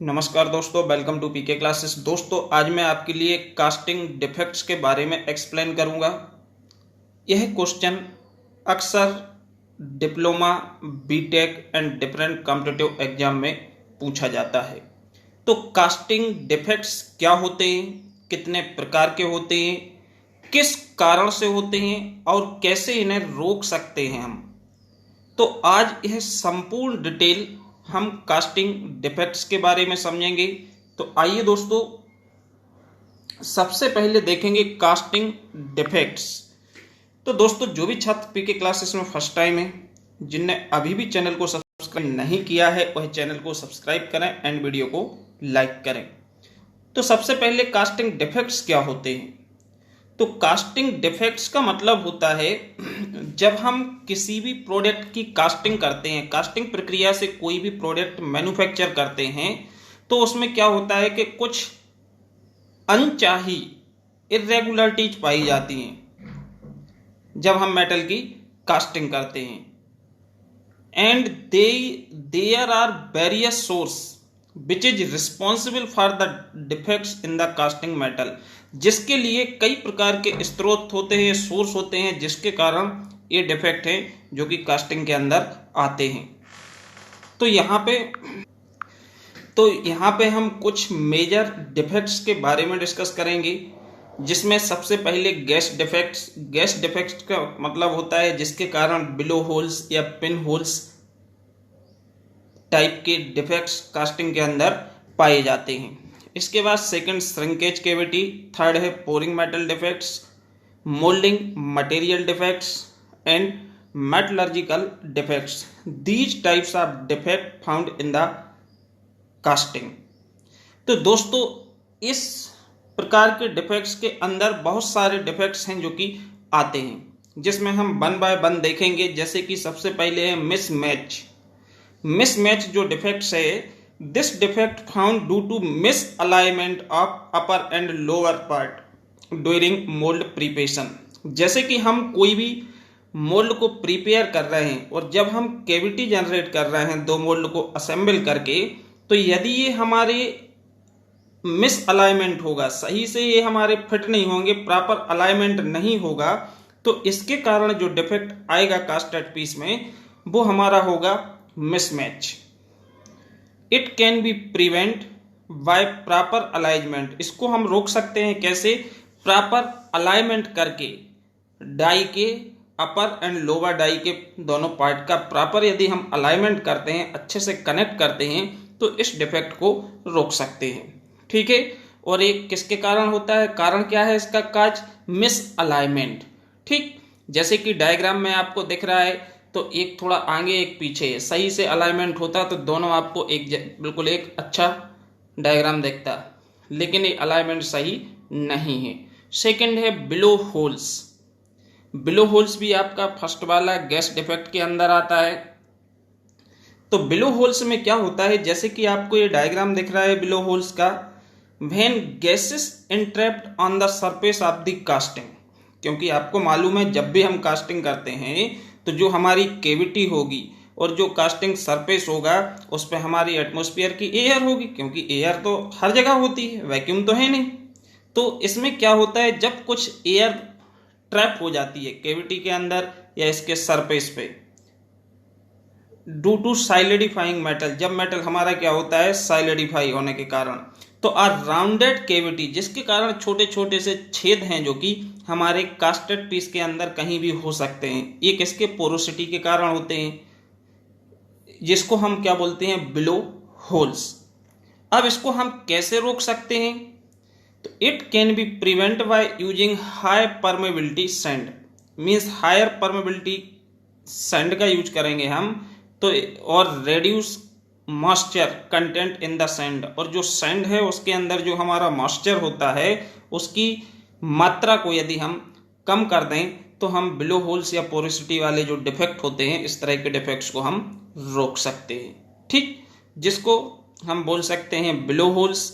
नमस्कार दोस्तों, welcome to PK classes. दोस्तों, आज मैं आपके लिए कास्टिंग डिफेक्ट्स के बारे में एक्सप्लेन करूंगा। यह क्वेश्चन अक्सर diploma, BTech and different competitive exam में पूछा जाता है। तो कास्टिंग डिफेक्ट्स क्या होते हैं, कितने प्रकार के होते हैं, किस कारण से होते हैं और कैसे इन्हें रोक सकते हैं हम। तो आज यह संपूर्ण डिटेल हम कास्टिंग डिफेक्ट्स के बारे में समझेंगे। तो आइए दोस्तों, सबसे पहले देखेंगे कास्टिंग डिफेक्ट्स। तो दोस्तों, जो भी छात्र पीके क्लासेस में फर्स्ट टाइम है, जिनने अभी भी चैनल को सब्सक्राइब नहीं किया है, वह चैनल को सब्सक्राइब करें एंड वीडियो को लाइक करें। तो सबसे पहले कास्टिंग डिफेक्ट्स क्या होते हैं। तो कास्टिंग डिफेक्ट्स का मतलब होता है जब हम किसी भी प्रोडक्ट की कास्टिंग करते हैं, कास्टिंग प्रक्रिया से कोई भी प्रोडक्ट मैन्युफैक्चर करते हैं, तो उसमें क्या होता है कि कुछ अनचाही इरेगुलरिटीज पाई जाती हैं जब हम मेटल की कास्टिंग करते हैं। And there are various source which is responsible for the defects in the casting metal, जिसके लिए कई प्रकार के स्रोत होते हैं, सोर्स होते हैं, जिसके कारण ये डिफेक्ट है जो कि कास्टिंग के अंदर आते हैं। तो यहाँ पे हम कुछ मेजर डिफेक्ट्स के बारे में डिस्कस करेंगे, जिसमें सबसे पहले गैस डिफेक्ट्स। गैस डिफेक्ट्स का मतलब होता है जिसके कारण बिलो होल्स या पिन होल्स टाइप के डिफेक्ट्स कास्टिंग के अंदर पाए जाते हैं। इसके बाद सेकंड श्रिंकेज कैविटी, थर्ड है pouring metal defects, moulding material defects and metallurgical defects. These types of defect found in the casting. तो दोस्तों, इस प्रकार के डिफेक्ट्स के अंदर बहुत सारे डिफेक्ट्स हैं जो कि आते हैं, जिसमें हम वन बाय वन देखेंगे। जैसे कि सबसे पहले है मिसमैच जो डिफेक्ट्स है, this defect found due to misalignment of upper and lower part during mould preparation. जैसे कि हम कोई भी मोल्ड को प्रिपेयर कर रहे हैं और जब हम कैविटी जनरेट कर रहे हैं दो मोल्ड को असेंबल करके, तो यदि ये हमारे मिस अलाइनमेंट होगा, सही से ये हमारे फिट नहीं होंगे, प्रॉपर अलाइनमेंट नहीं होगा, तो इसके कारण जो डिफेक्ट आएगा कास्टेड पीस में, वो हमारा होगा mismatch. It can be prevent by proper alignment. इसको हम रोक सकते हैं कैसे? प्रॉपर अलाइनमेंट करके डाई के अपर एंड लोअर डाई के दोनों पार्ट का प्रॉपर यदि हम अलाइनमेंट करते हैं, अच्छे से कनेक्ट करते हैं, तो इस डिफेक्ट को रोक सकते हैं। ठीक है। और एक किसके कारण होता है, कारण क्या है इसका? काज मिस अलाइनमेंट। ठीक, जैसे कि डायग्राम में आपको दिख रहा है, तो एक थोड़ा आगे एक पीछे है। सही से अलाइनमेंट होता तो दोनों आपको बिल्कुल एक अच्छा डायग्राम दिखता, लेकिन ये अलाइनमेंट सही नहीं है। सेकंड है बिलो होल्स। बिलो होल्स भी आपका फर्स्ट वाला गैस डिफेक्ट के अंदर आता है। तो बिलो होल्स में क्या होता है, जैसे कि आपको ये डायग्राम दिख रहा है बिलो होल्स का, when gases entrapped on the surface of the casting. क्योंकि आपको मालूम है जब भी हम कास्टिंग करते हैं तो जो हमारी कैविटी होगी और जो कास्टिंग सरफेस होगा उस पर हमारी एटमॉस्फेयर की एयर होगी, क्योंकि एयर तो हर जगह होती है, वैक्यूम तो है नहीं। तो इसमें क्या होता है, जब कुछ एयर ट्रैप हो जाती है कैविटी के अंदर या इसके सरफेस पे, ड्यू टू साइलिडिफाइंग मेटल, जब मेटल हमारा क्या होता है, साइलिडिफाई होने के कारण, तो आर राउंडेड कैविटी, जिसके कारण छोटे छोटे से छेद हैं जो कि हमारे कास्टेड पीस के अंदर कहीं भी हो सकते हैं। ये किसके? पोरोसिटी के कारण होते हैं, जिसको हम क्या बोलते हैं, बिलो होल्स। अब इसको हम कैसे रोक सकते हैं? तो it can be prevent by using high permeability sand. Means higher permeability sand का यूज करेंगे हम, तो और reduce moisture content in the sand. और जो सैंड है उसके अंदर जो हमारा मॉइस्चर होता है उसकी मात्रा को यदि हम कम कर दें, तो हम बिलो होल्स या पोरोसिटी वाले जो डिफेक्ट होते हैं, इस तरह के डिफेक्ट्स को हम रोक सकते हैं। ठीक, जिसको हम बोल सकते हैं बिलो होल्स,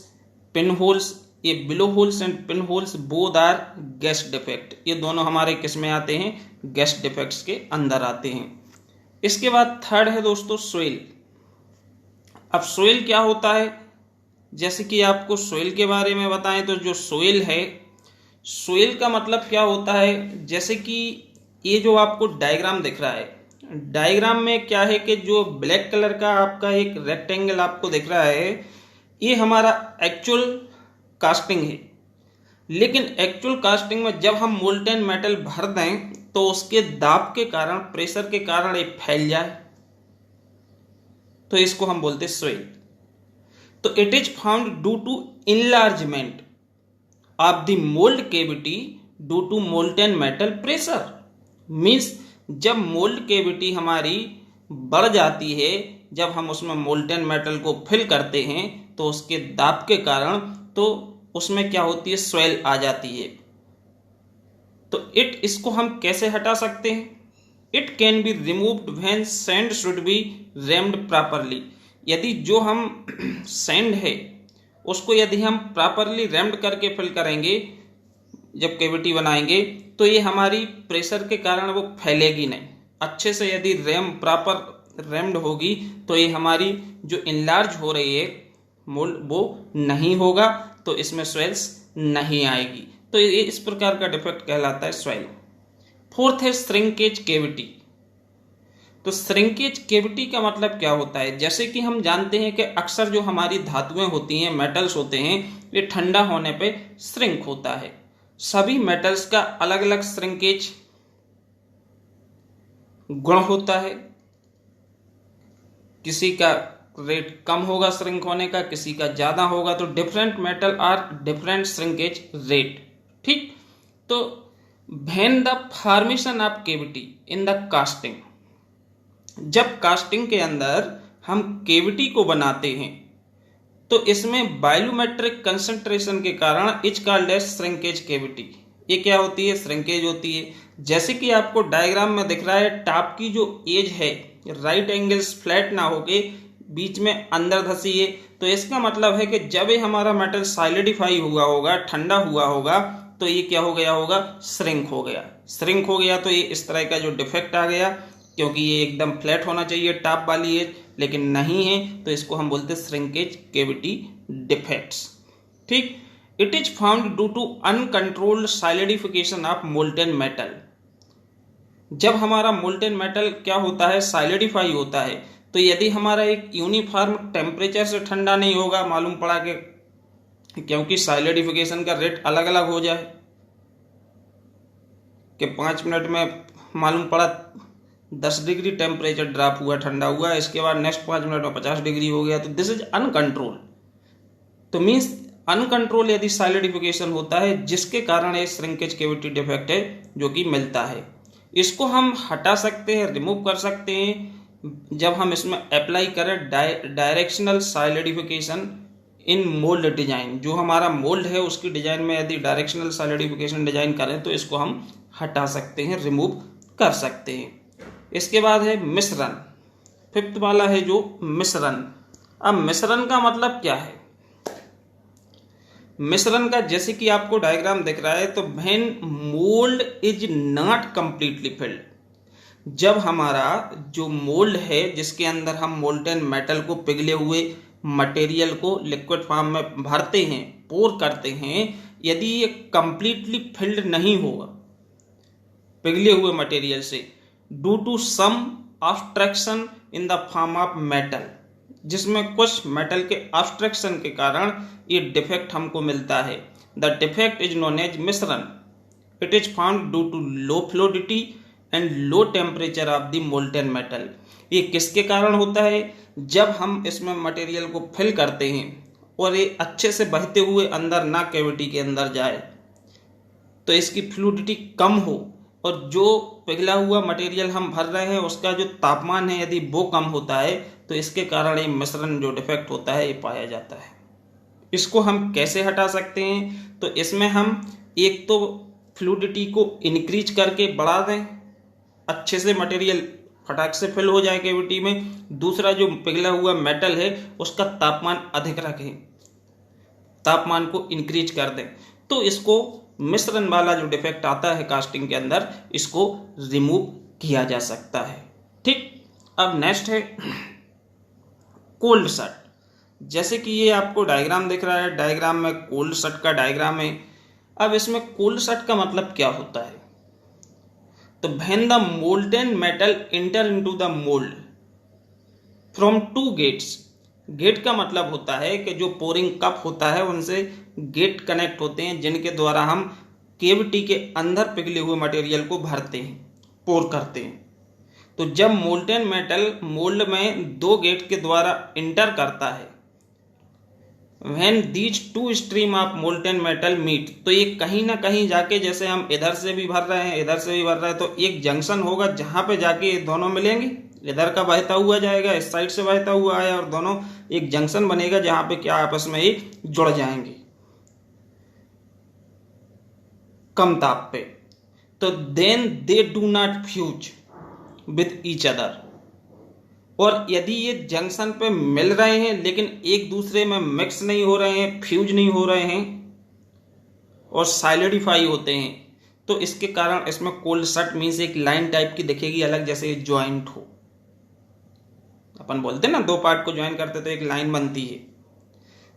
पिन होल्स। ये blow holes and pin holes both are gas defect. ये दोनों हमारे किस में आते हैं? गैस डिफेक्ट्स के अंदर आते हैं। इसके बाद थर्ड है दोस्तों सोइल। अब सोइल क्या होता है? जैसे कि आपको सोइल के बारे में बताएं तो जो सोइल है, सोइल का मतलब क्या होता है, जैसे कि ये जो आपको डायग्राम दिख रहा है, डायग्राम में क्या है कि जो ब्लैक कलर का आपका एक रेक्टेंगल आपको दिख रहा है, ये हमारा एक्चुअल कास्टिंग है। लेकिन एक्चुअल कास्टिंग में जब हम मोल्टेन मेटल भर दें तो उसके दाब के कारण, प्रेशर के कारण ये फैल जाए, तो इसको हम बोलते हैं सोइल। तो it is found due to enlargement of the mould cavity due to molten metal pressure. Means जब मोल्ड केविटी हमारी बढ़ जाती है, जब हम उसमें मोल्टेन मेटल को फिल करते हैं तो उसके दाब के कारण तो उसमें क्या होती है, स्वेल आ जाती है। तो इसको हम कैसे हटा सकते हैं? It can be removed when sand should be rammed properly. यदि जो हम सैंड है उसको यदि हम प्रॉपरली रेम्ड करके फिल करेंगे, जब कैविटी बनाएंगे, तो ये हमारी प्रेशर के कारण वो फैलेगी नहीं। अच्छे से यदि प्रॉपर रेम्ड होगी तो ये हमारी जो इनलार्ज हो रही है मोल्ड वो नहीं होगा, तो इसमें स्वेल्स नहीं आएगी। तो ये इस प्रकार का डिफेक्ट कहलाता है स्वेल। फोर्थ है श्रिंकेज केविटी। तो श्रिंकेज केविटी का मतलब क्या होता है? जैसे कि हम जानते हैं कि अक्सर जो हमारी धातुएं होती हैं, मेटल्स होते हैं, ये ठंडा होने पे श्रिंक होता है। सभी मेटल्स का अलग अलग श्रिंकेज गुण होता है। किसी का रेट कम होगा श्रिंक होने का, किसी का ज्यादा होगा। तो different metal are different shrinkage rate. ठीक, तो when the formation of cavity in the casting, जब कास्टिंग के अंदर हम केविटी को बनाते हैं तो इसमें बायोमेट्रिक कंसंट्रेशन के कारण is called as shrinkage cavity. ये क्या होती है? श्रिंकेज होती है। जैसे कि आपको डायग्राम में दिख रहा है, टॉप की जो एज है राइट एंगल्स फ्लैट ना होके बीच में अंदर धसी है, तो इसका मतलब है कि जब ये हमारा मेटल सॉलिडिफाई हुआ होगा, ठंडा हुआ होगा, तो ये क्या हो गया होगा? श्रिंक हो गया। श्रिंक हो गया तो ये इस तरह का जो डिफेक्ट आ गया, क्योंकि ये एकदम फ्लैट होना चाहिए टॉप वाली एज, लेकिन नहीं है, तो इसको हम बोलते हैं श्रिंकेज केविटी डिफेक्ट्स। ठीक, it is found due to uncontrolled solidification of molten metal. जब हमारा मोल्टेन मेटल क्या होता है? सॉलिडिफाई होता है। तो यदि हमारा एक यूनिफॉर्म टेम्परेचर से ठंडा नहीं होगा, मालूम पड़ा कि क्योंकि सॉलिडिफिकेशन का रेट अलग अलग हो जाए कि 5 मिनट में मालूम पड़ा 10 डिग्री टेम्परेचर ड्रॉप हुआ, ठंडा हुआ, इसके बाद नेक्स्ट 5 मिनट में 50 डिग्री हो गया, तो दिस इज अनकंट्रोल। तो मीन्स अनकंट्रोल यदि सॉलिडिफिकेशन होता है, जिसके कारण ये श्रिंकेज केविटी डिफेक्ट है जो कि मिलता है। इसको हम हटा सकते हैं, रिमूव कर सकते हैं, जब हम इसमें अप्लाई करें डायरेक्शनल सॉलिडिफिकेशन इन मोल्ड डिजाइन। जो हमारा मोल्ड है उसकी डिजाइन में यदि डायरेक्शनल सॉलिडिफिकेशन डिजाइन करें तो इसको हम हटा सकते हैं, रिमूव कर सकते हैं। इसके बाद है मिश्रण। फिफ्थ वाला है जो मिश्रण। अब मिश्रण का मतलब क्या है? मिश्रण का जैसे कि आपको डायग्राम दिख रहा है, तो when mould is not completely filled, जब हमारा जो मोल्ड है जिसके अंदर हम मोल्टेन मेटल को, पिघले हुए मटेरियल को लिक्विड फॉर्म में भरते हैं, पोर करते हैं, यदि ये कंप्लीटली फिल्ड नहीं होगा पिघले हुए मटेरियल से, due to some obstruction in the form of metal, जिसमें कुछ मेटल के ऑब्स्ट्रक्शन के कारण ये डिफेक्ट हमको मिलता है। The defect is known as misrun. It is found due to low fluidity and low temperature of the molten metal. ये किसके कारण होता है? जब हम इसमें मटेरियल को फिल करते हैं और ये अच्छे से बहते हुए अंदर ना कैविटी के अंदर जाए, तो इसकी फ्लूइडिटी कम हो, और जो पिघला हुआ मटेरियल हम भर रहे हैं उसका जो तापमान है यदि वो कम होता है, तो इसके कारण ये मिश्रण जो डिफेक्ट होता है ये पाया जाता है। इसको हम कैसे हटा सकते हैं? तो इसमें हम एक तो फ्लूइडिटी को इंक्रीज करके बढ़ा दें, अच्छे से मटेरियल फटाक से फिल हो जाए कैविटी में। दूसरा, जो पिघला हुआ मेटल है उसका तापमान अधिक रखें, तापमान को इंक्रीज कर दें, तो इसको मिश्रण वाला जो डिफेक्ट आता है कास्टिंग के अंदर, इसको रिमूव किया जा सकता है। ठीक, अब नेक्स्ट है कोल्ड सट। जैसे कि ये आपको डायग्राम दिख रहा है, डायग्राम में कोल्ड शट का डायग्राम है। अब इसमें कोल्ड शट का मतलब क्या होता है? तो when the molten metal enter into the mould from two gates. Gate का मतलब होता है कि जो पोरिंग कप होता है उनसे गेट कनेक्ट होते हैं, जिनके द्वारा हम केविटी के अंदर पिघले हुए मटेरियल को भरते हैं, पोर करते हैं। तो जब मोल्टेन मेटल मोल्ड में दो गेट के द्वारा इंटर करता है, when these two stream of molten metal meet, तो ये कहीं ना कहीं जाके, जैसे हम इधर से भी भर रहे हैं इधर से भी भर रहे हैं, तो एक जंक्शन होगा जहां पे जाके ये दोनों मिलेंगे। इधर का बहता हुआ जाएगा, इस साइड से बहता हुआ आया, और दोनों एक जंक्शन बनेगा जहां पे क्या आपस में ही जुड़ जाएंगे कम ताप पे। तो then they do not fuse with each other. और यदि ये जंक्शन पे मिल रहे हैं लेकिन एक दूसरे में मिक्स नहीं हो रहे हैं, फ्यूज नहीं हो रहे हैं और साइलिडिफाई होते हैं, तो इसके कारण इसमें कोल्ड शट मीन्स एक लाइन टाइप की दिखेगी अलग, जैसे ज्वाइंट हो। अपन बोलते हैं ना, दो पार्ट को ज्वाइन करते तो एक लाइन बनती है।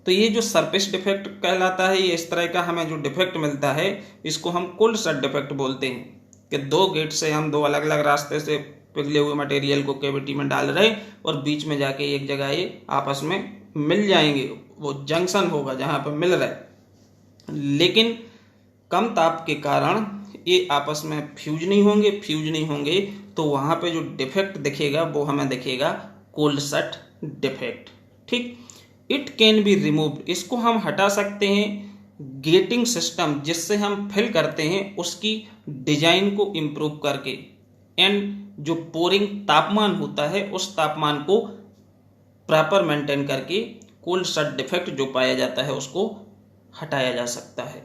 तो ये जो सरफेस डिफेक्ट कहलाता है, ये इस तरह का हमें जो डिफेक्ट मिलता है, इसको हम कोल्ड शट डिफेक्ट बोलते हैं कि दो गेट से हम दो अलग अलग रास्ते से पिघले हुए मटेरियल को कैविटी में डाल रहे और बीच में जाके एक जगह ये आपस में मिल जाएंगे, वो जंक्शन होगा जहां पर मिल रहा है, लेकिन कम ताप के कारण ये आपस में फ्यूज नहीं होंगे। फ्यूज नहीं होंगे तो वहां पे जो डिफेक्ट दिखेगा वो हमें दिखेगा कोल्ड शट डिफेक्ट। ठीक, इट कैन बी रिमूव्ड, इसको हम हटा सकते हैं गेटिंग सिस्टम जिससे हम फिल करते हैं उसकी डिजाइन को इम्प्रूव करके, एंड जो पोरिंग तापमान होता है उस तापमान को प्रॉपर मेंटेन करके कोल्ड शट डिफेक्ट जो पाया जाता है उसको हटाया जा सकता है।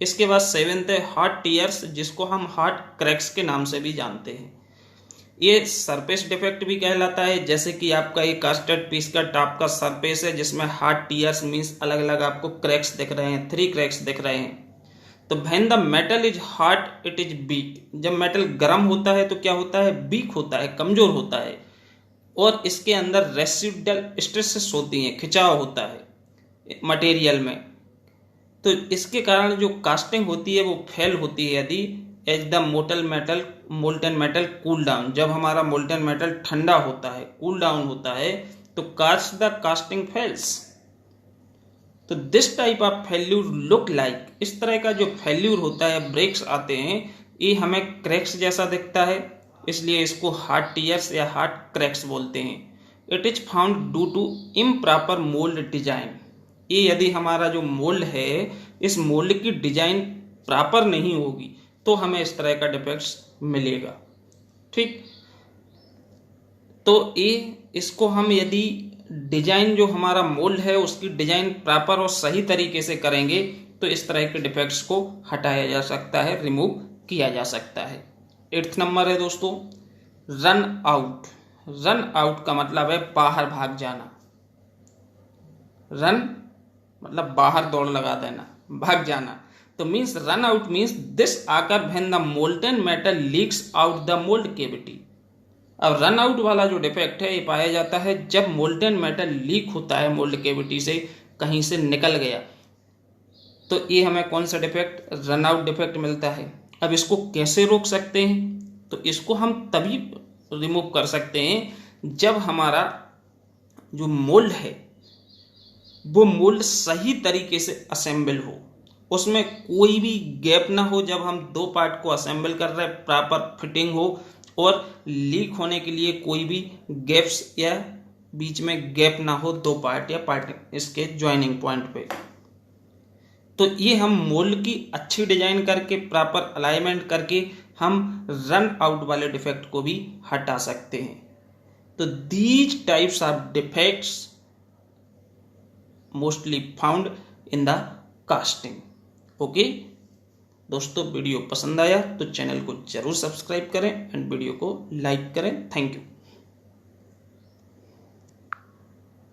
इसके बाद 7th है हार्ड टीयर्स, जिसको हम हार्ड क्रैक्स के नाम से भी जानते हैं। ये सरफेस डिफेक्ट भी कहलाता है, जैसे कि आपका ये कास्टेड पीस का टॉप का सरफेस है जिसमें हार्ड टीयर्स मीन्स अलग अलग आपको क्रैक्स दिख रहे हैं, 3 क्रैक्स दिख रहे हैं। तो when the metal is hot it is weak, जब मेटल गर्म होता है तो क्या होता है, वीक होता है, कमजोर होता है, और इसके अंदर रेसिडुअल स्ट्रेसेस होती हैं, खिंचाव होता है मटेरियल में। तो इसके कारण जो कास्टिंग होती है वो फेल होती है यदि as the molten metal cool down, जब हमारा मोल्टेन मेटल ठंडा होता है, कूल डाउन होता है, तो कास्ट द कास्टिंग फेल्स। तो this type of failure look like, इस तरह का जो फेल्यूर होता है, ब्रेक्स आते हैं, ये हमें क्रैक्स जैसा दिखता है, इसलिए इसको हार्ड टीयर्स या हार्ड क्रैक्स बोलते हैं। It is found due to improper mould design, ये यदि हमारा जो मोल्ड है इस मोल्ड की डिजाइन प्रॉपर नहीं होगी तो हमें इस तरह का डिफेक्ट्स मिलेगा। ठीक, तो ये इसको हम यदि डिजाइन जो हमारा मोल्ड है उसकी डिजाइन प्रॉपर और सही तरीके से करेंगे तो इस तरह के डिफेक्ट्स को हटाया जा सकता है, रिमूव किया जा सकता है। 8th नंबर है दोस्तों रन आउट। रन आउट का मतलब है बाहर भाग जाना। रन मतलब बाहर दौड़ लगा देना, भाग जाना। तो means run out means this आकर when the molten metal leaks out the mould cavity. अब रन आउट वाला जो डिफेक्ट है ये पाया जाता है जब मोल्टेन मेटल लीक होता है मोल्ड कैविटी से, कहीं से निकल गया, तो ये हमें कौन सा डिफेक्ट, रन आउट डिफेक्ट मिलता है। अब इसको कैसे रोक सकते हैं, तो इसको हम तभी रिमूव कर सकते हैं जब हमारा जो मोल्ड है वो मोल्ड सही तरीके से असेंबल हो, उसमें कोई भी गैप ना हो। जब हम दो पार्ट को असेंबल कर रहे हैं प्रॉपर फिटिंग हो और लीक होने के लिए कोई भी गैप्स या बीच में गैप ना हो दो पार्ट या पार्ट इसके ज्वाइनिंग पॉइंट पे। तो ये हम मोल्ड की अच्छी डिजाइन करके प्रॉपर अलाइनमेंट करके हम रन आउट वाले डिफेक्ट को भी हटा सकते हैं। तो these types of defects mostly found in the casting. Okay दोस्तों, वीडियो पसंद आया तो चैनल को जरूर सब्सक्राइब करें एंड वीडियो को लाइक करें। Thank you.